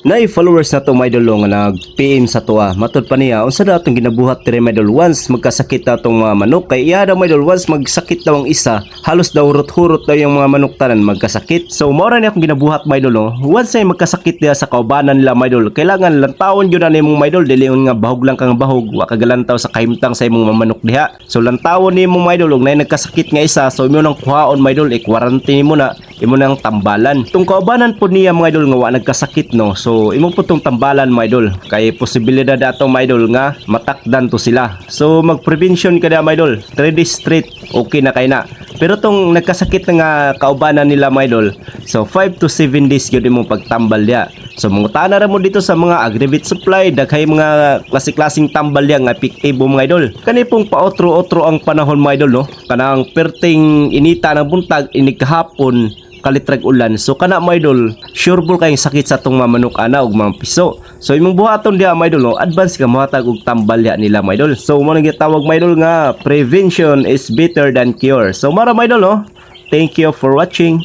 Nay followers na to my idol nga nag-PM sa tuwa. Matod pa niya unsa daw atong ginabuhat dire my idol once magkasakit daw tong mga manok kay iya daw my idol once magsakit daw ang isa halos daw hurot-hurot daw yung mga manok tanan magkasakit. So mao ra ni akong ginabuhat my idol no. Once ay magkasakit diya sa kaubanan nila my idol kailangan lantawon gyud na nimong my idol dili nga bahog lang kang bahog wa ka galantaw sa kahimtang sa imong mga manok diha. So lantawon nimo my idol og nay nagkasakit nga isa so imo nang kuhaon my idol i-quarantine mo na imo nang tambalan. Tung kaubanan po niya mga idol nga wa nagkasakit no. So imo po tong tambalan mga idol kay posibilidad ato mga idol nga matakdan to sila. So mag-prevention ka na mga idol. 3 days straight okay na kay na. Pero tong nagkasakit na nga kaubanan nila mga idol, so 5 to 7 days gyud imong pagtambal dia. So mangutana ra mo dito sa mga Agribit Supply daghay mga klase-klaseng tambal dia nga epektibo mga idol. Kani pong paotro-otro ang panahon mga idol no. Kanang perting inita ng buntag inig kahapon kalitrag ulan. So kana mga idol, sure ball kayong sakit sa tong mga manok ana ug mga piso. So imong buhaton diha mga idol, no? Advance ka mohatag og tambal ya nila mga idol. So mo nang gitawag mga idol nga prevention is better than cure. So mara mga idol no. Thank you for watching.